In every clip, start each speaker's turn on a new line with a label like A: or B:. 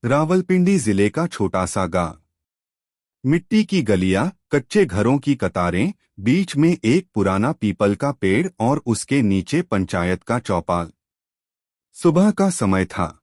A: रावलपिंडी जिले का छोटा सा गांव। मिट्टी की गलियां, कच्चे घरों की कतारें, बीच में एक पुराना पीपल का पेड़ और उसके नीचे पंचायत का चौपाल। सुबह का समय था।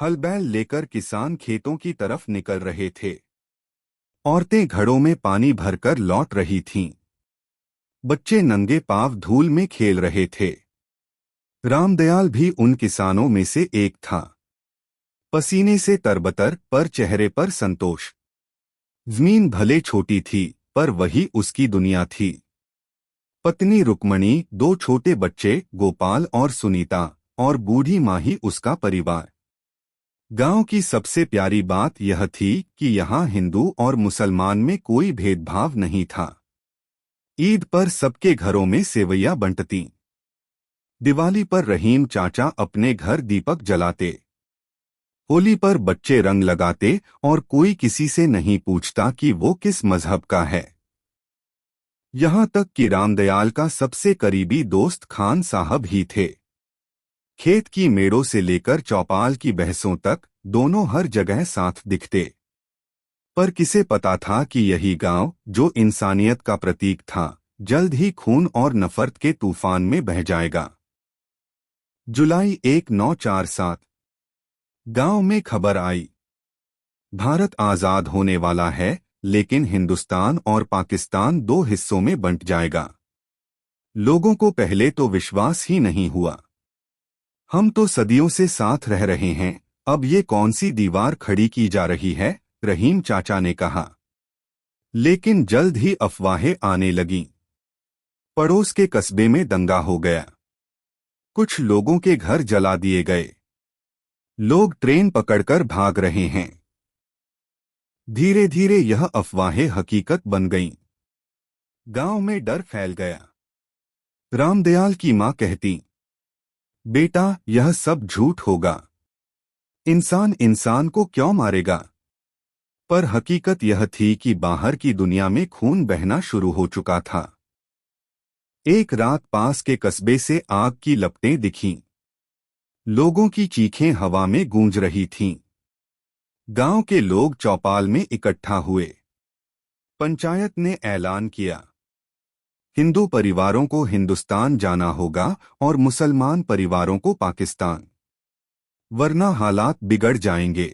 A: हल बैल लेकर किसान खेतों की तरफ निकल रहे थे। औरतें घड़ों में पानी भरकर लौट रही थीं। बच्चे नंगे पांव धूल में खेल रहे थे। रामदयाल भी उन किसानों में से एक था। पसीने से तरबतर पर चेहरे पर संतोष। जमीन भले छोटी थी, पर वही उसकी दुनिया थी। पत्नी रुक्मणी, दो छोटे बच्चे गोपाल और सुनीता, और बूढ़ी माँ ही उसका परिवार। गांव की सबसे प्यारी बात यह थी कि यहाँ हिंदू और मुसलमान में कोई भेदभाव नहीं था। ईद पर सबके घरों में सेवैयां बंटती। दिवाली पर रहीम चाचा अपने घर दीपक जलाते। होली पर बच्चे रंग लगाते और कोई किसी से नहीं पूछता कि वो किस मजहब का है। यहाँ तक कि रामदयाल का सबसे करीबी दोस्त खान साहब ही थे। खेत की मेड़ों से लेकर चौपाल की बहसों तक दोनों हर जगह साथ दिखते। पर किसे पता था कि यही गांव, जो इंसानियत का प्रतीक था, जल्द ही खून और नफरत के तूफान में बह जाएगा। जुलाई 1947। गांव में खबर आई, भारत आजाद होने वाला है, लेकिन हिंदुस्तान और पाकिस्तान दो हिस्सों में बंट जाएगा। लोगों को पहले तो विश्वास ही नहीं हुआ। हम तो सदियों से साथ रह रहे हैं, अब ये कौन सी दीवार खड़ी की जा रही है, रहीम चाचा ने कहा। लेकिन जल्द ही अफवाहें आने लगीं। पड़ोस के कस्बे में दंगा हो गया। कुछ लोगों के घर जला दिए गए। लोग ट्रेन पकड़कर भाग रहे हैं। धीरे धीरे यह अफवाहें हकीकत बन गईं। गांव में डर फैल गया। रामदयाल की मां कहती, बेटा, यह सब झूठ होगा। इंसान इंसान को क्यों मारेगा? पर हकीकत यह थी कि बाहर की दुनिया में खून बहना शुरू हो चुका था। एक रात पास के कस्बे से आग की लपटें दिखीं। लोगों की चीखें हवा में गूंज रही थीं। गांव के लोग चौपाल में इकट्ठा हुए। पंचायत ने ऐलान किया, हिंदू परिवारों को हिंदुस्तान जाना होगा और मुसलमान परिवारों को पाकिस्तान, वरना हालात बिगड़ जाएंगे।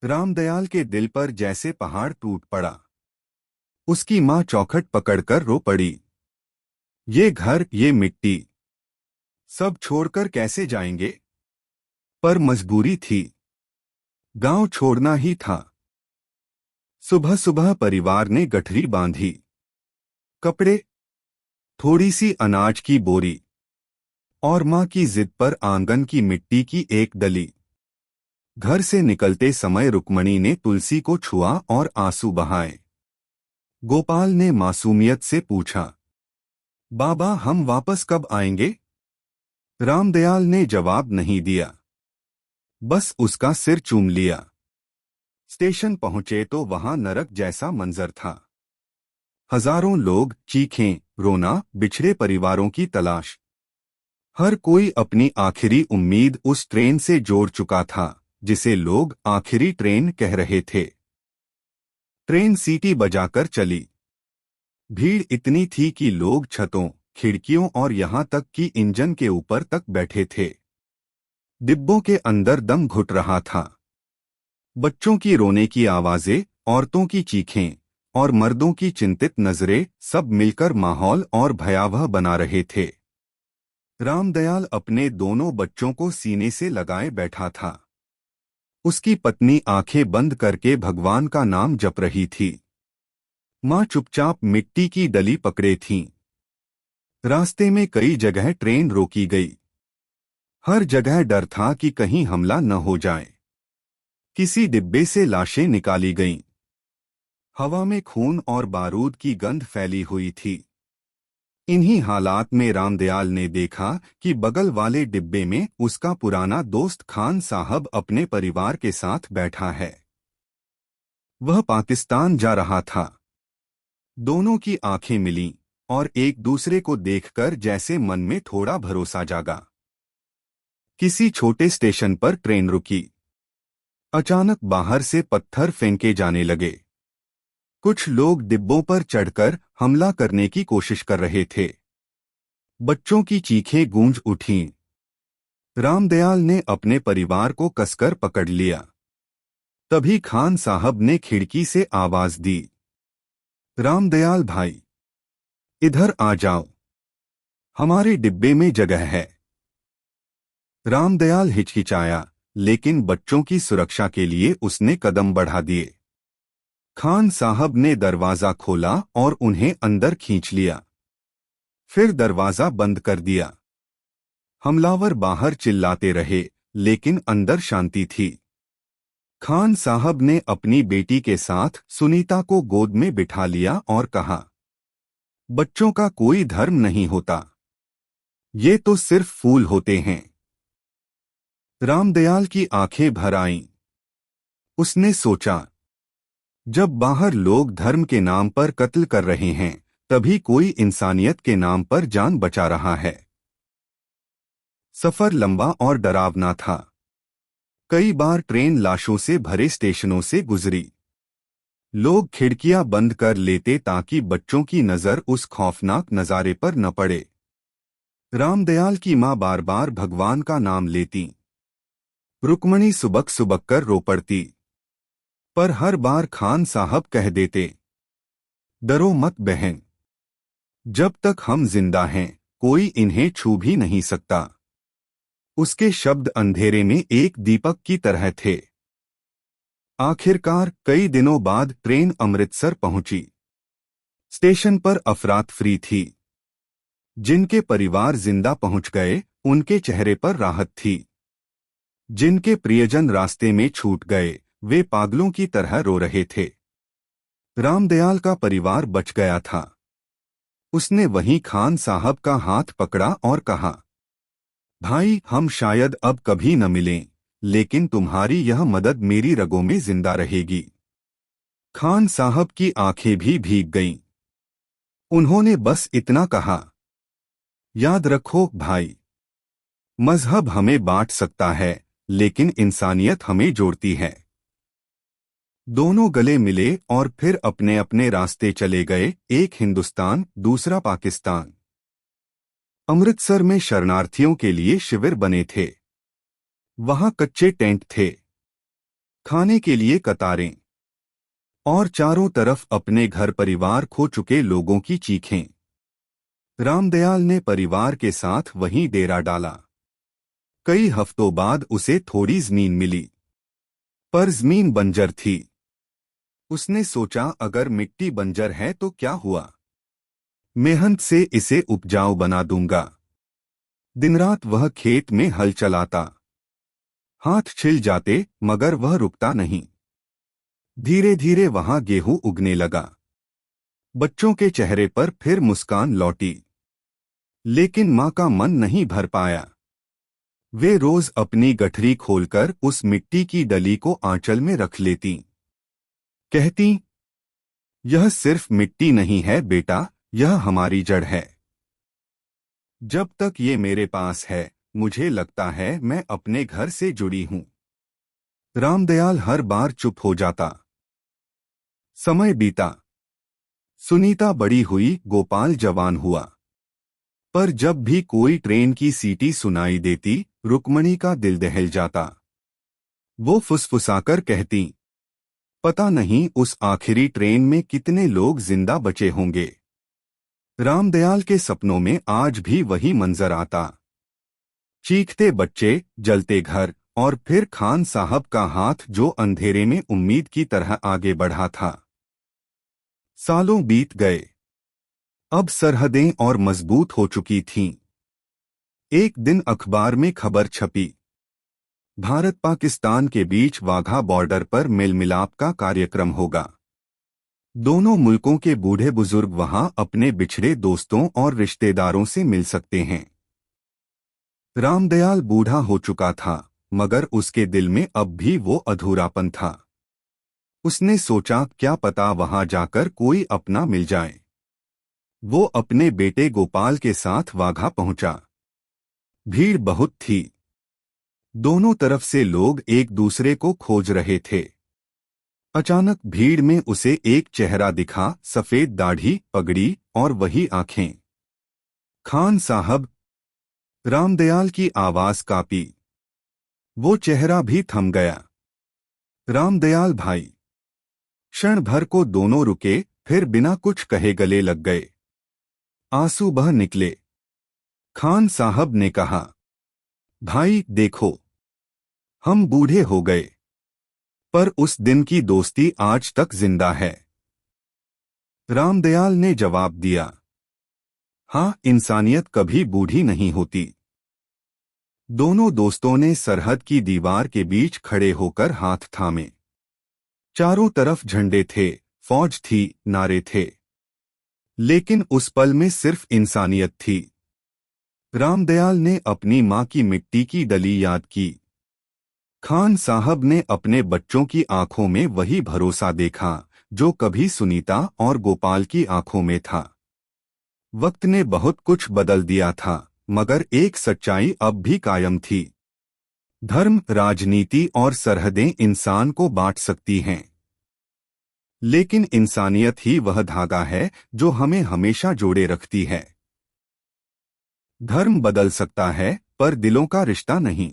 A: रामदयाल के दिल पर जैसे पहाड़ टूट पड़ा। उसकी मां चौखट पकड़कर रो पड़ी। ये घर, ये मिट्टी, सब छोड़कर कैसे जाएंगे? पर मजबूरी थी। गांव छोड़ना ही था। सुबह सुबह परिवार ने गठरी बांधी। कपड़े, थोड़ी सी अनाज की बोरी और मां की जिद पर आंगन की मिट्टी की एक डली। घर से निकलते समय रुक्मणी ने तुलसी को छुआ और आंसू बहाए। गोपाल ने मासूमियत से पूछा, बाबा, हम वापस कब आएंगे? रामदयाल ने जवाब नहीं दिया, बस उसका सिर चूम लिया। स्टेशन पहुंचे तो वहां नरक जैसा मंजर था। हजारों लोग, चीखें, रोना, बिछड़े परिवारों की तलाश। हर कोई अपनी आखिरी उम्मीद उस ट्रेन से जोड़ चुका था जिसे लोग आखिरी ट्रेन कह रहे थे। ट्रेन सीटी बजाकर चली। भीड़ इतनी थी कि लोग छतों, खिड़कियों और यहां तक कि इंजन के ऊपर तक बैठे थे। डिब्बों के अंदर दम घुट रहा था। बच्चों की रोने की आवाजें, औरतों की चीखें और मर्दों की चिंतित नजरें सब मिलकर माहौल और भयावह बना रहे थे। रामदयाल अपने दोनों बच्चों को सीने से लगाए बैठा था। उसकी पत्नी आंखें बंद करके भगवान का नाम जप रही थी। मां चुपचाप मिट्टी की डली पकड़े थीं। रास्ते में कई जगह ट्रेन रोकी गई। हर जगह डर था कि कहीं हमला न हो जाए। किसी डिब्बे से लाशें निकाली गईं। हवा में खून और बारूद की गंध फैली हुई थी। इन्हीं हालात में रामदयाल ने देखा कि बगल वाले डिब्बे में उसका पुराना दोस्त खान साहब अपने परिवार के साथ बैठा है। वह पाकिस्तान जा रहा था। दोनों की आंखें मिलीं और एक दूसरे को देखकर जैसे मन में थोड़ा भरोसा जागा। किसी छोटे स्टेशन पर ट्रेन रुकी। अचानक बाहर से पत्थर फेंके जाने लगे। कुछ लोग डिब्बों पर चढ़कर हमला करने की कोशिश कर रहे थे। बच्चों की चीखें गूंज उठीं। रामदयाल ने अपने परिवार को कसकर पकड़ लिया। तभी खान साहब ने खिड़की से आवाज दी, रामदयाल भाई, इधर आ जाओ, हमारे डिब्बे में जगह है। रामदयाल हिचकिचाया, लेकिन बच्चों की सुरक्षा के लिए उसने कदम बढ़ा दिए। खान साहब ने दरवाजा खोला और उन्हें अंदर खींच लिया। फिर दरवाजा बंद कर दिया। हमलावर बाहर चिल्लाते रहे, लेकिन अंदर शांति थी। खान साहब ने अपनी बेटी के साथ सुनीता को गोद में बिठा लिया और कहा, बच्चों का कोई धर्म नहीं होता, ये तो सिर्फ फूल होते हैं। रामदयाल की आंखें भर आईं। उसने सोचा, जब बाहर लोग धर्म के नाम पर कत्ल कर रहे हैं, तभी कोई इंसानियत के नाम पर जान बचा रहा है। सफर लंबा और डरावना था। कई बार ट्रेन लाशों से भरे स्टेशनों से गुजरी। लोग खिड़कियां बंद कर लेते ताकि बच्चों की नजर उस खौफनाक नजारे पर न पड़े। रामदयाल की मां बार बार भगवान का नाम लेती। रुक्मणी सुबक सुबक कर रो पड़ती। पर हर बार खान साहब कह देते, डरो मत बहन, जब तक हम जिंदा हैं कोई इन्हें छू भी नहीं सकता। उसके शब्द अंधेरे में एक दीपक की तरह थे। आखिरकार कई दिनों बाद ट्रेन अमृतसर पहुंची। स्टेशन पर अफरातफरी थी। जिनके परिवार जिंदा पहुंच गए, उनके चेहरे पर राहत थी। जिनके प्रियजन रास्ते में छूट गए, वे पागलों की तरह रो रहे थे। रामदयाल का परिवार बच गया था। उसने वहीं खान साहब का हाथ पकड़ा और कहा, भाई, हम शायद अब कभी न मिलें, लेकिन तुम्हारी यह मदद मेरी रगों में जिंदा रहेगी। खान साहब की आंखें भी भीग गईं। उन्होंने बस इतना कहा, याद रखो भाई, मजहब हमें बांट सकता है, लेकिन इंसानियत हमें जोड़ती है। दोनों गले मिले और फिर अपने अपने रास्ते चले गए, एक हिंदुस्तान, दूसरा पाकिस्तान। अमृतसर में शरणार्थियों के लिए शिविर बने थे। वहां कच्चे टेंट थे, खाने के लिए कतारें और चारों तरफ अपने घर परिवार खो चुके लोगों की चीखें। रामदयाल ने परिवार के साथ वहीं डेरा डाला। कई हफ्तों बाद उसे थोड़ी जमीन मिली, पर जमीन बंजर थी। उसने सोचा, अगर मिट्टी बंजर है तो क्या हुआ, मेहनत से इसे उपजाऊ बना दूंगा। दिन रात वह खेत में हल चलाता। हाथ छिल जाते, मगर वह रुकता नहीं। धीरे धीरे वहां गेहूं उगने लगा। बच्चों के चेहरे पर फिर मुस्कान लौटी। लेकिन मां का मन नहीं भर पाया। वे रोज अपनी गठरी खोलकर उस मिट्टी की डली को आंचल में रख लेती। कहती, यह सिर्फ मिट्टी नहीं है बेटा, यह हमारी जड़ है। जब तक ये मेरे पास है, मुझे लगता है मैं अपने घर से जुड़ी हूं। रामदयाल हर बार चुप हो जाता। समय बीता। सुनीता बड़ी हुई, गोपाल जवान हुआ। पर जब भी कोई ट्रेन की सीटी सुनाई देती, रुक्मणी का दिल दहल जाता। वो फुसफुसाकर कहती, पता नहीं उस आखिरी ट्रेन में कितने लोग जिंदा बचे होंगे। रामदयाल के सपनों में आज भी वही मंजर आता। चीखते बच्चे, जलते घर और फिर खान साहब का हाथ जो अंधेरे में उम्मीद की तरह आगे बढ़ा था। सालों बीत गए। अब सरहदें और मजबूत हो चुकी थीं। एक दिन अखबार में खबर छपी, भारत पाकिस्तान के बीच वाघा बॉर्डर पर मेल मिलाप का कार्यक्रम होगा। दोनों मुल्कों के बूढ़े बुजुर्ग वहां अपने बिछड़े दोस्तों और रिश्तेदारों से मिल सकते हैं। रामदयाल बूढ़ा हो चुका था, मगर उसके दिल में अब भी वो अधूरापन था। उसने सोचा, क्या पता वहां जाकर कोई अपना मिल जाए। वो अपने बेटे गोपाल के साथ वाघा पहुंचा। भीड़ बहुत थी। दोनों तरफ से लोग एक दूसरे को खोज रहे थे। अचानक भीड़ में उसे एक चेहरा दिखा, सफेद दाढ़ी, पगड़ी और वही आंखें। खान साहब! रामदयाल की आवाज कांपी। वो चेहरा भी थम गया। रामदयाल भाई! क्षण भर को दोनों रुके, फिर बिना कुछ कहे गले लग गए। आंसू बह निकले। खान साहब ने कहा, भाई देखो, हम बूढ़े हो गए, पर उस दिन की दोस्ती आज तक जिंदा है। रामदयाल ने जवाब दिया, हाँ, इंसानियत कभी बूढ़ी नहीं होती। दोनों दोस्तों ने सरहद की दीवार के बीच खड़े होकर हाथ थामे। चारों तरफ झंडे थे, फौज थी, नारे थे, लेकिन उस पल में सिर्फ इंसानियत थी। रामदयाल ने अपनी मां की मिट्टी की डली याद की। खान साहब ने अपने बच्चों की आंखों में वही भरोसा देखा जो कभी सुनीता और गोपाल की आंखों में था। वक्त ने बहुत कुछ बदल दिया था, मगर एक सच्चाई अब भी कायम थी। धर्म, राजनीति और सरहदें इंसान को बांट सकती हैं, लेकिन इंसानियत ही वह धागा है जो हमें हमेशा जोड़े रखती है। धर्म बदल सकता है, पर दिलों का रिश्ता नहीं।